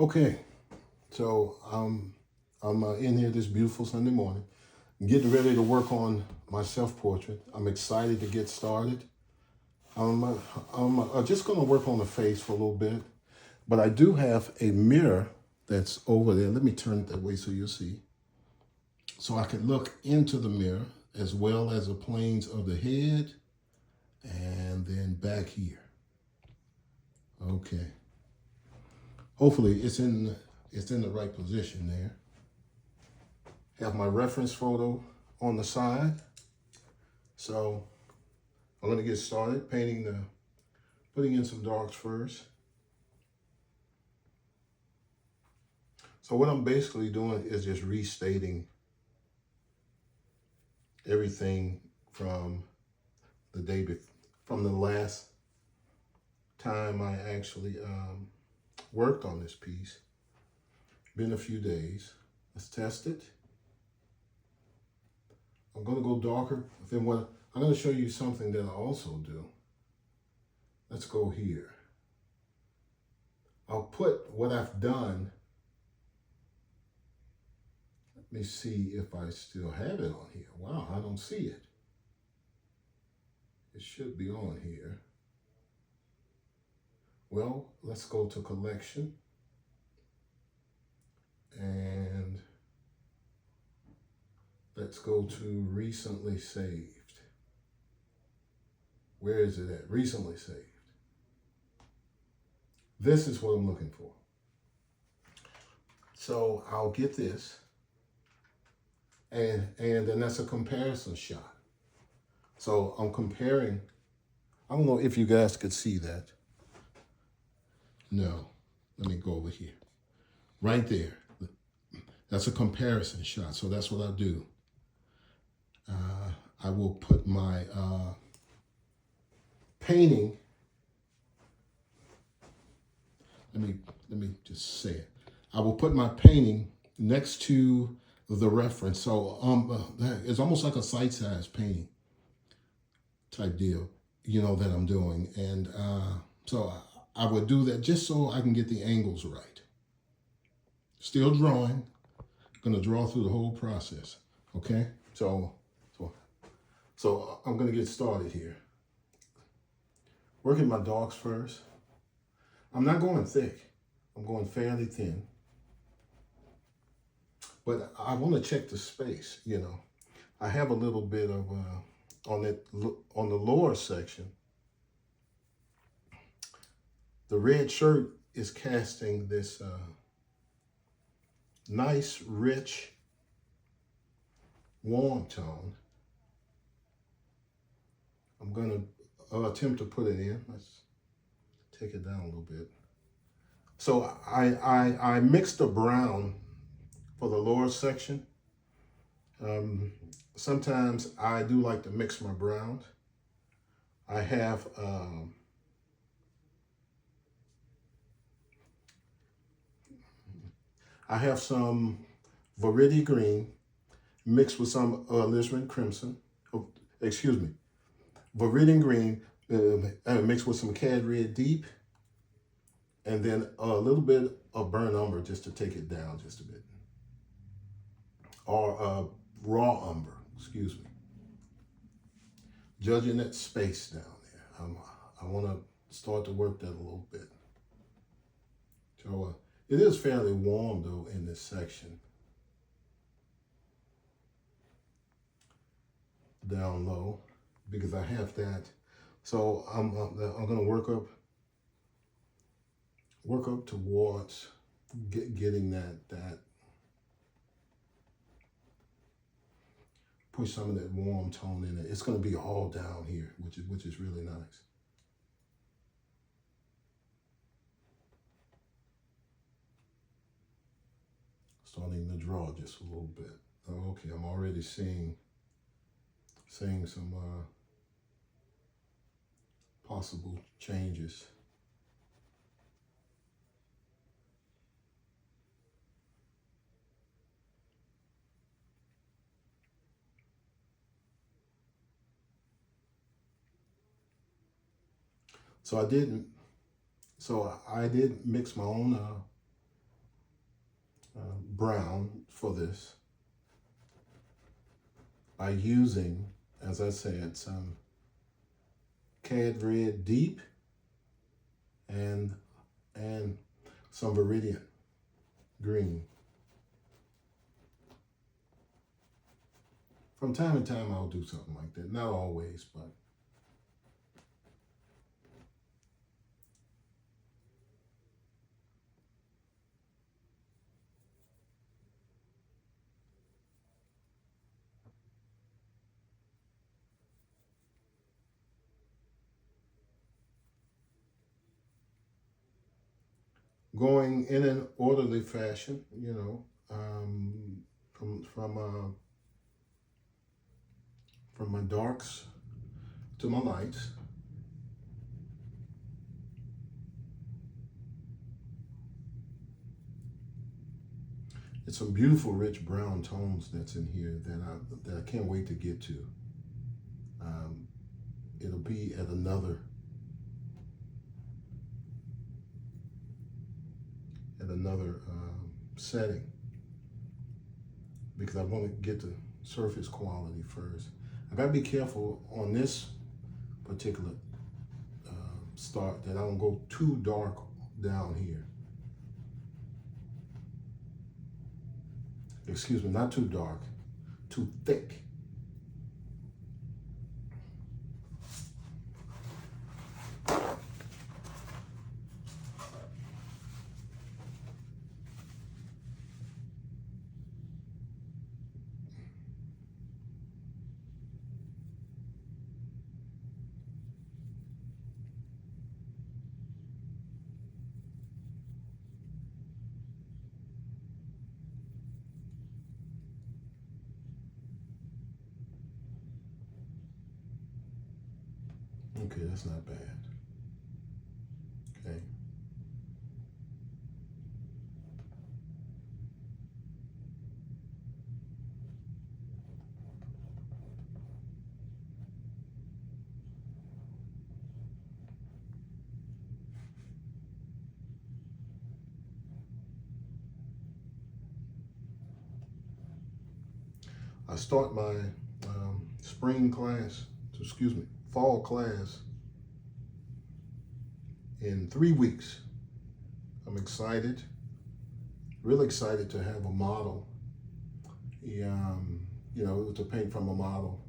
Okay, so I'm in here this beautiful Sunday morning, getting ready to work on my self-portrait. I'm excited to get started. I'm just going to work on the face for a little bit, but I do have a mirror that's over there. Let me turn it that way so you'll see. So I can look into the mirror as well as the planes of the head and then back here. Okay. Hopefully it's in the right position there. Have my reference photo on the side. So I'm going to get started putting in some darks first. So what I'm basically doing is just restating everything from the day before, from the last time I actually worked on this piece. Been a few days. Let's test it. I'm going to go darker. Then I'm going to show you something that I also do. Let's go here. I'll put what I've done. Let me see if I still have it on here. Wow, I don't see it. It should be on here. Well, let's go to collection. And let's go to recently saved. Where is it at? Recently saved. This is what I'm looking for. So I'll get this. And then that's a comparison shot. So I'm comparing. I don't know if you guys could see that. No. Let me go over here. Right there. That's a comparison shot. So that's what I'll do. I will put my painting. Let me just say it. I will put my painting next to the reference. So it's almost like a site-size painting type deal, that I'm doing. And so I would do that just so I can get the angles right. Still drawing. Going to draw through the whole process. Okay? So I'm going to get started here. Working my darks first. I'm not going thick. I'm going fairly thin. But I want to check the space, I have a little bit of, on the lower section, the red shirt is casting this nice, rich, warm tone. I'm going to attempt to put it in. Let's take it down a little bit. So I mixed the brown for the lower section. Sometimes I do like to mix my browns. I have some Viridi green mixed with some Lisbon crimson. Oh, excuse me. Viridian green mixed with some Cad Red Deep, and then a little bit of burnt umber just to take it down just a bit. Or raw umber, excuse me. Judging that space down there. I want to start to work that a little bit. So it is fairly warm though in this section. Down low, because I have that. So I'm going to work up towards getting that push some of that warm tone in it. It's going to be all down here, which is really nice. Starting to draw just a little bit. Okay, I'm already seeing some possible changes. So I did mix my own brown for this by using, as I said, some Cad Red Deep and some Viridian Green. From time to time, I'll do something like that. Not always, but going in an orderly fashion, you know, from my darks to my lights. It's some beautiful, rich brown tones that's in here that I can't wait to get to. It'll be at another setting because I want to get the surface quality first. I gotta be careful on this particular start that I don't go too dark down here. Excuse me, not too dark, too thick. Okay, that's not bad. Okay. I start my fall class in 3 weeks. I'm excited, really excited to have a model, to paint from a model,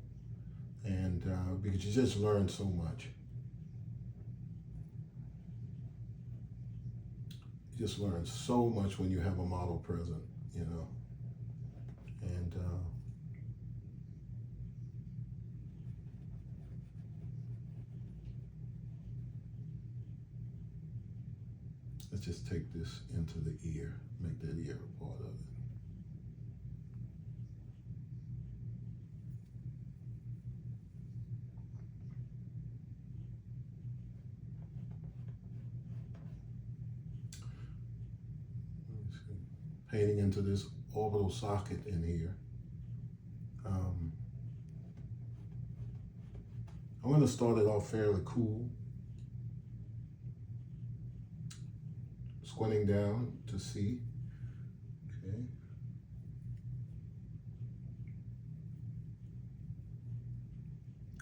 and because you just learn so much. You just learn so much when you have a model present, you know, and let's just take this into the ear, make that ear a part of it. Painting into this orbital socket in here. I'm going to start it off fairly cool. Squinting down to see. Okay.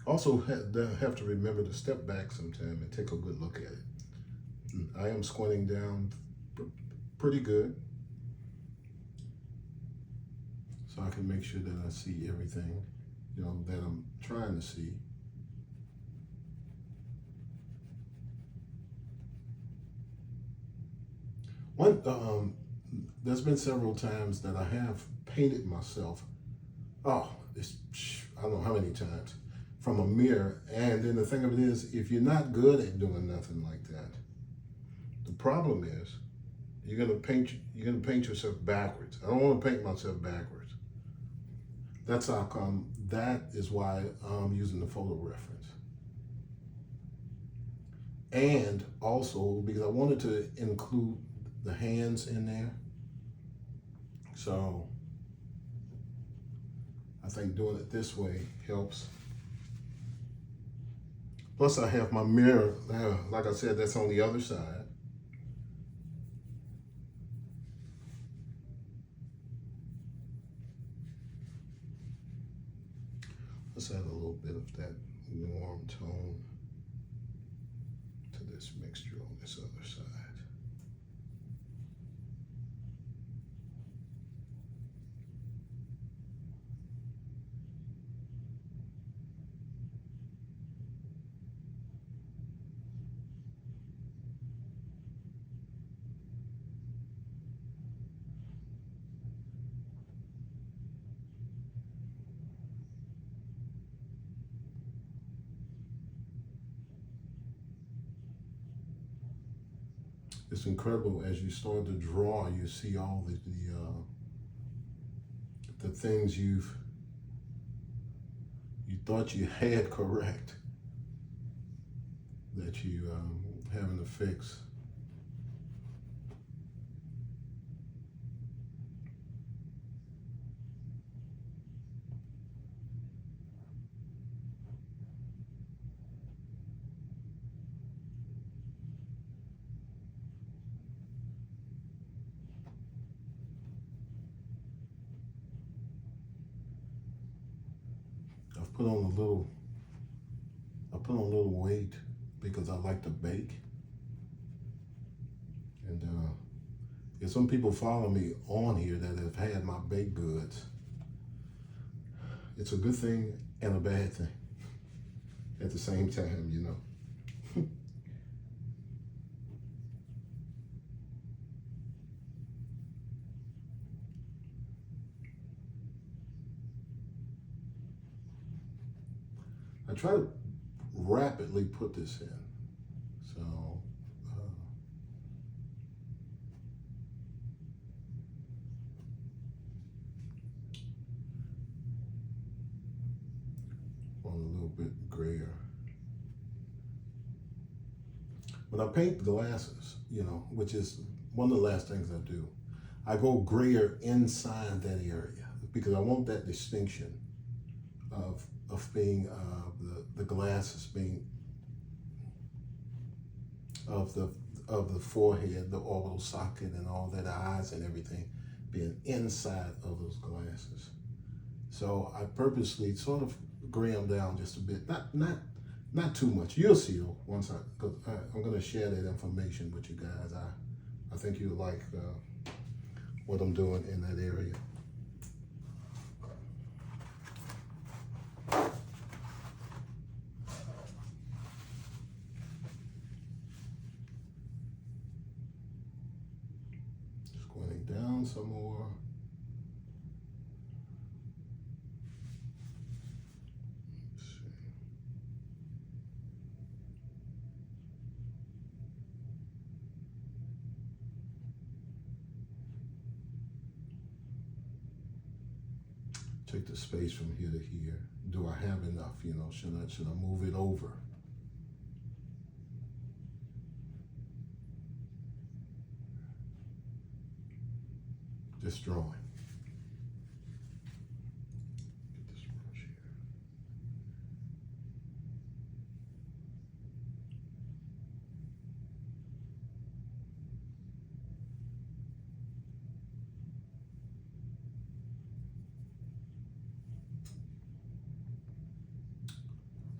Also have to remember to step back sometime and take a good look at it. I am squinting down pretty good, so I can make sure that I see everything, you know, that I'm trying to see. There's been several times that I have painted myself. I don't know how many times, from a mirror. And then the thing of it is, if you're not good at doing nothing like that, the problem is you're gonna paint yourself backwards. I don't want to paint myself backwards. That's how come. That is why I'm using the photo reference. And also because I wanted to include the hands in there. So I think doing it this way helps. Plus I have my mirror, like I said, that's on the other side. let's add a little bit of that warm tone to this mixture on this other side. It's incredible as you start to draw, you see all the things you thought you had correct that you having to fix. I put on a little weight because I like to bake. And there's some people follow me on here that have had my baked goods. It's a good thing and a bad thing at the same time, you know. I try to rapidly put this in. So, on a little bit grayer. When I paint the glasses, you know, which is one of the last things I do, I go grayer inside that area because I want that distinction of being the glasses being of the forehead, the orbital socket, and all that, eyes and everything being inside of those glasses. So I purposely sort of gray them down just a bit, not too much. You'll see though once I'm going to share that information with you guys. I think you'll like what I'm doing in that area. Down some more. Let's see. Take the space from here to here. Do I have enough? You know, should I move it over? Just drawing. Get this brush here.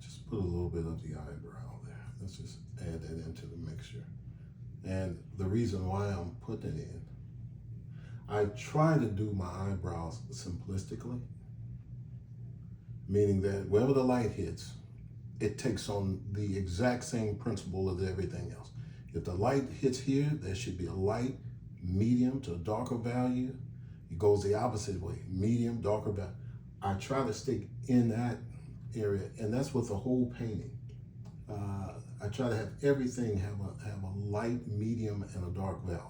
Just put a little bit of the eyebrow there. Let's just add that into the mixture. And the reason why I'm putting it in, I try to do my eyebrows simplistically, meaning that wherever the light hits, it takes on the exact same principle as everything else. If the light hits here, there should be a light, medium to a darker value. It goes the opposite way, medium, darker value. I try to stick in that area, and that's with the whole painting. I try to have everything have a light, medium, and a dark value.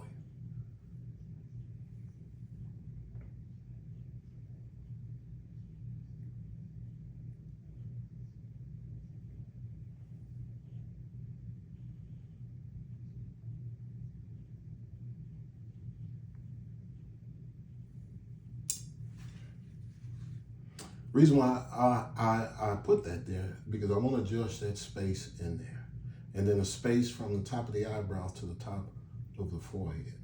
Reason why I put that there, because I want to judge that space in there. And then a space from the top of the eyebrows to the top of the forehead.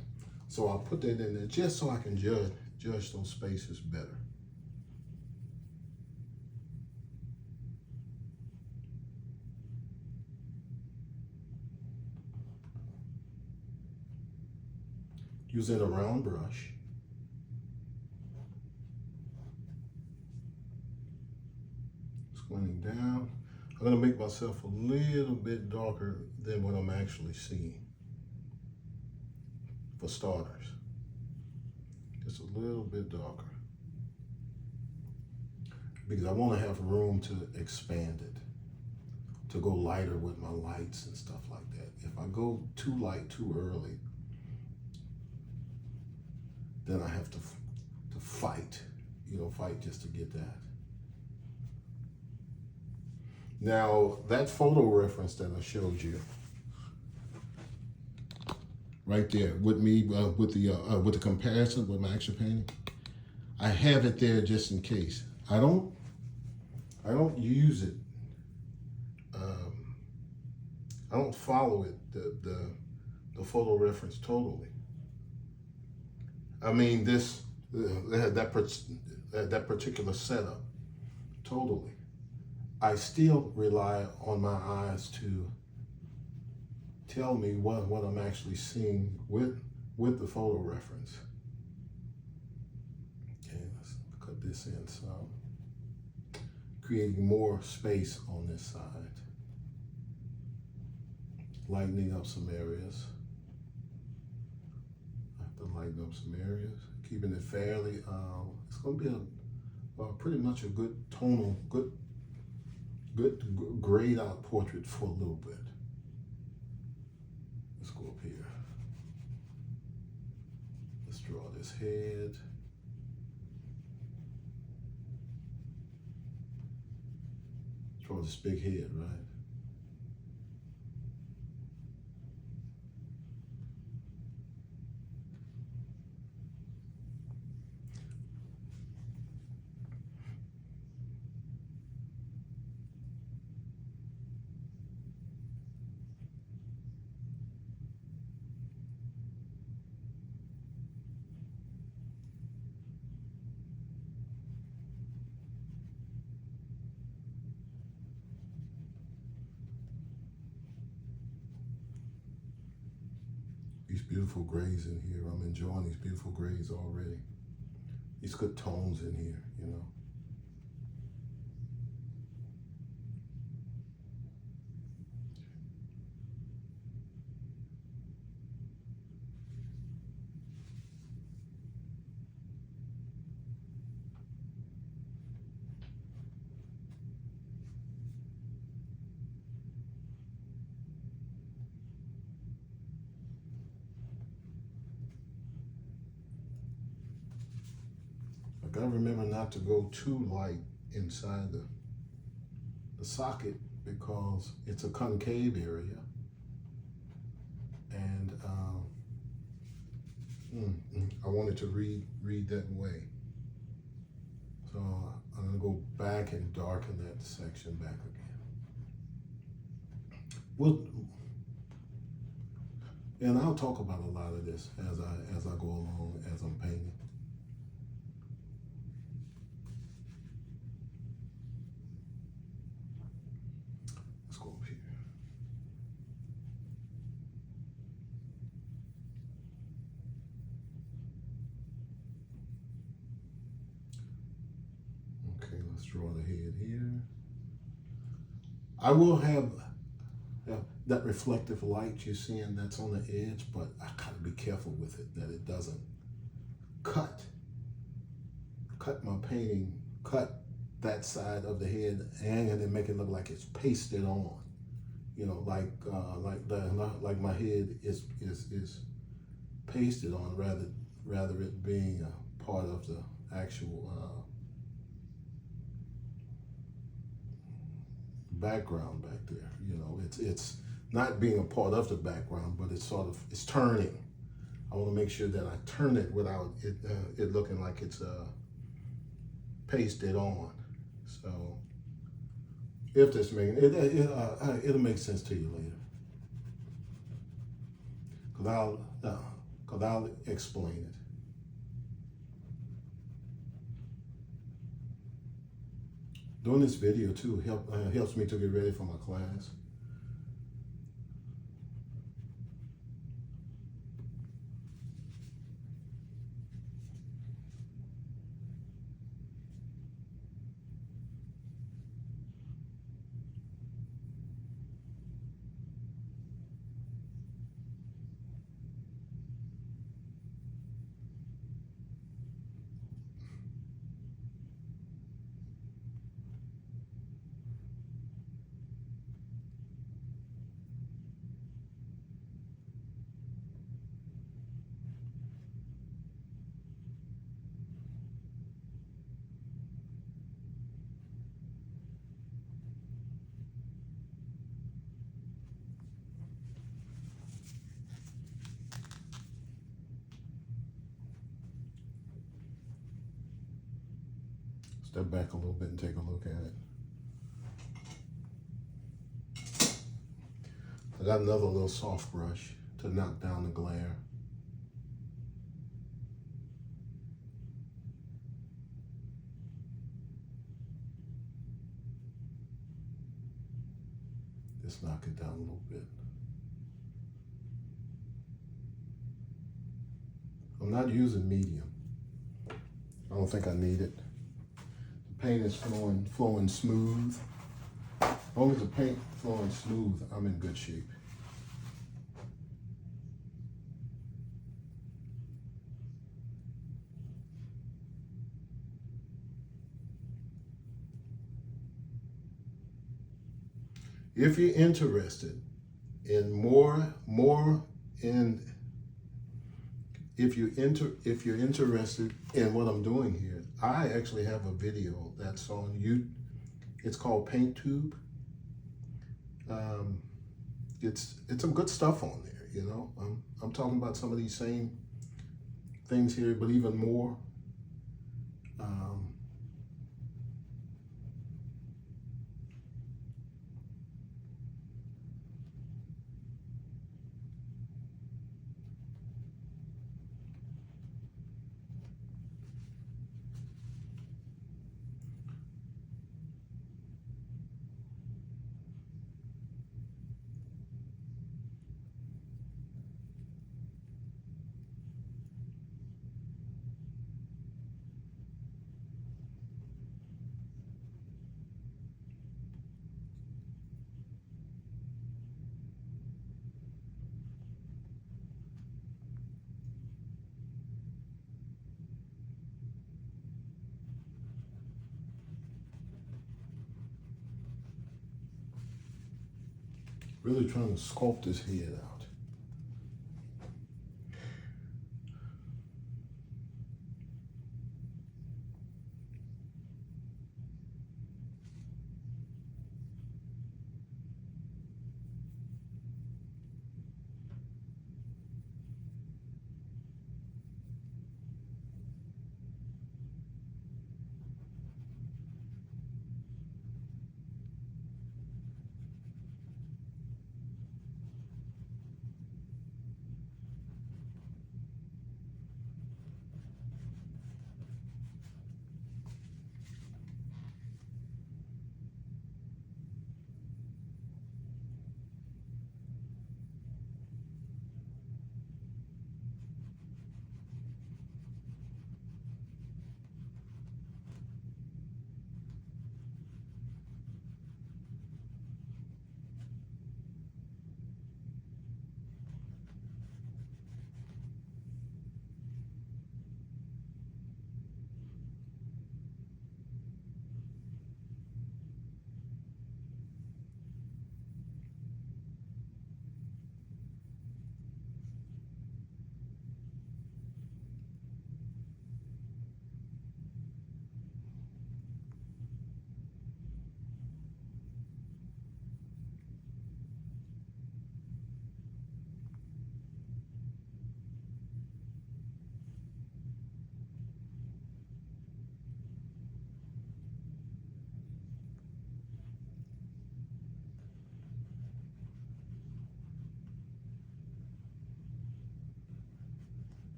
So I'll put that in there just so I can judge those spaces better. using a round brush. Squinting down. I'm gonna make myself a little bit darker than what I'm actually seeing. For starters, just a little bit darker. Because I want to have room to expand it, to go lighter with my lights and stuff like that. If I go too light too early, then I have to fight, fight just to get that. Now, that photo reference that I showed you, right there with me, with the comparison with my actual painting, I have it there just in case. I don't use it. I don't follow it, the photo reference totally. I mean, that particular setup, totally. I still rely on my eyes to tell me what I'm actually seeing with the photo reference. Okay, let's cut this in some, creating more space on this side, lightening up some areas. I have to lighten up some areas, keeping it fairly. It's going to be pretty much a good tonal, good grayed out portrait for a little bit. Let's go up here. Let's draw this head. Draw this big head, right? These beautiful grays in here. I'm enjoying these beautiful grays already. These good tones in here, I gotta remember not to go too light inside the socket because it's a concave area. And I wanted to read that way. So I'm gonna go back and darken that section back again. And I'll talk about a lot of this as I go along, as I'm painting. Let's go up here. Okay, let's draw the head here. I will have that reflective light you're seeing that's on the edge, but I gotta be careful with it that it doesn't cut my painting, cut that side of the head and then make it look like it's pasted on. Like my head is pasted on rather it being a part of the actual background back there. It's not being a part of the background, but it's turning. I want to make sure that I turn it without it looking like it's pasted on. So if this makes it'll make sense to you later, because I'll explain it. Doing this video too helps me to get ready for my class. Step back a little bit and take a look at it. I got another little soft brush to knock down the glare. Just knock it down a little bit. I'm not using medium. I don't think I need it. The paint is flowing smooth. As long as the paint flowing smooth, I'm in good shape. If you're interested in if you're interested in what I'm doing here, I actually have a video that's on YouTube. It's called PaintTube. It's some good stuff on there, you know. I'm talking about some of these same things here, but even more. Really trying to sculpt his head out.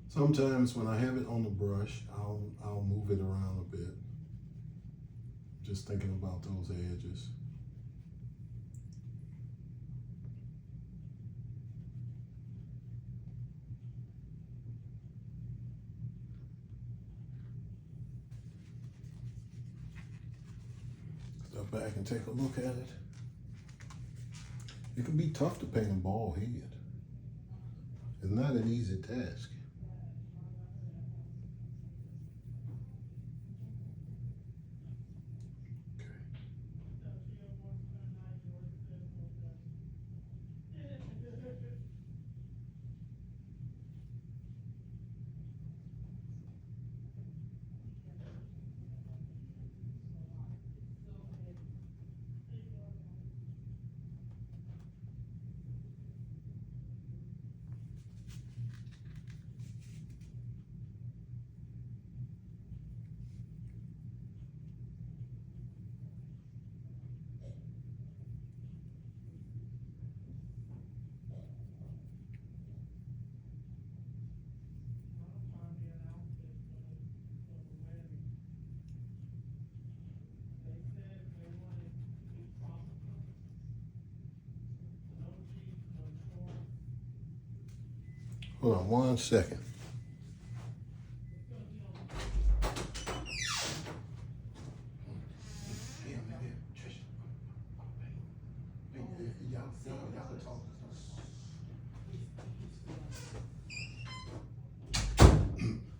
Sometimes when I have it on the brush, I'll move it around a bit. Just thinking about those edges. Step back and take a look at it. It can be tough to paint a bald head. It's not an easy task. Hold on 1 second.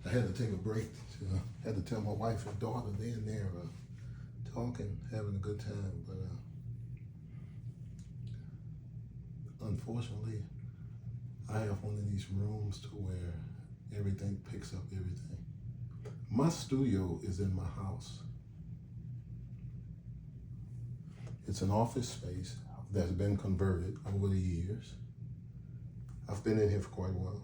I had to take a break. Had to tell my wife and daughter they're in there talking, having a good time. But unfortunately, I have one of these rooms to where everything picks up everything. My studio is in my house. It's an office space that's been converted over the years. I've been in here for quite a while.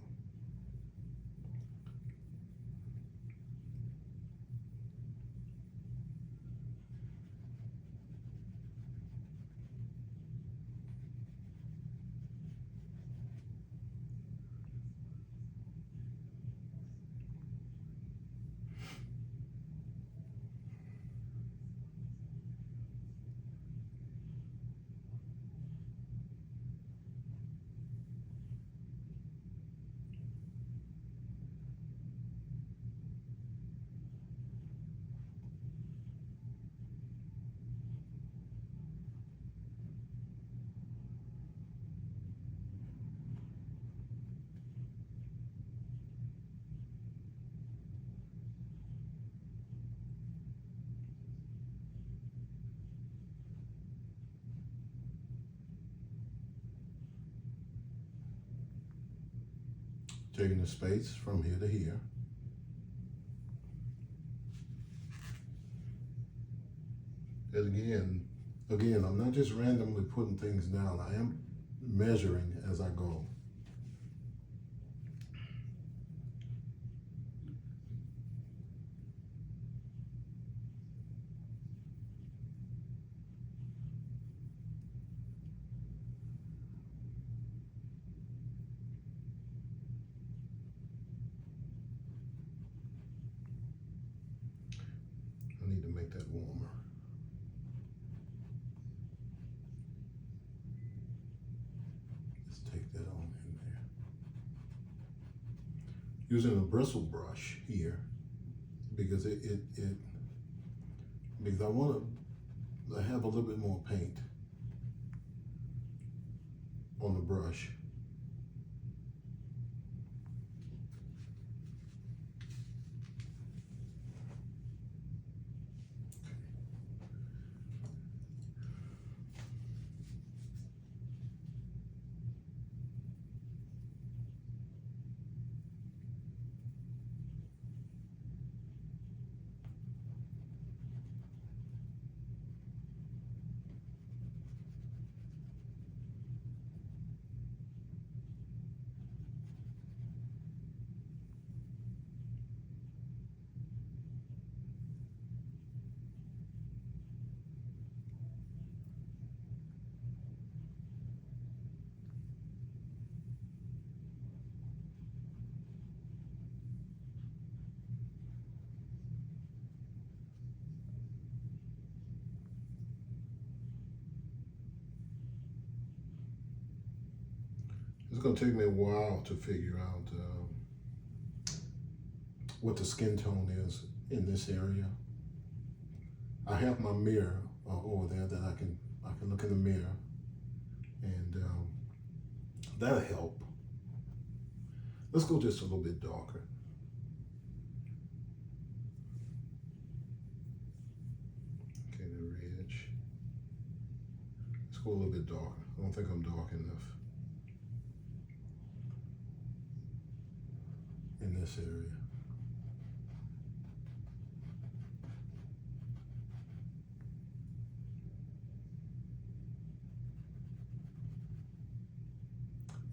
Taking the space from here to here. And again, I'm not just randomly putting things down. I am measuring as I go. I need to make that warmer. Let's take that on in there. Using a bristle brush here because because I want to have a little bit more paint on the brush. It's going to take me a while to figure out what the skin tone is in this area. I have my mirror over there that I can look in the mirror, and that'll help. Let's go just a little bit darker. Okay, the ridge. Let's go a little bit darker. I don't think I'm dark enough in this area.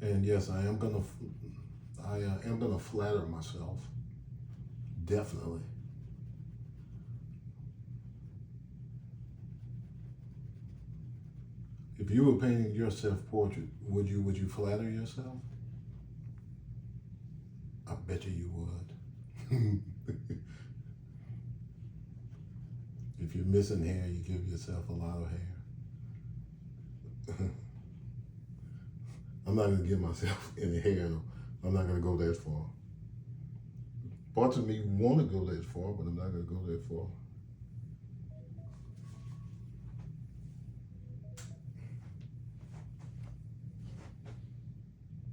And yes, I am gonna flatter myself, definitely. If you were painting your self-portrait, would you flatter yourself? I bet you would. If you're missing hair, you give yourself a lot of hair. I'm not gonna give myself any hair though. I'm not going to go that far. Parts of me want to go that far, but I'm not going to go that far.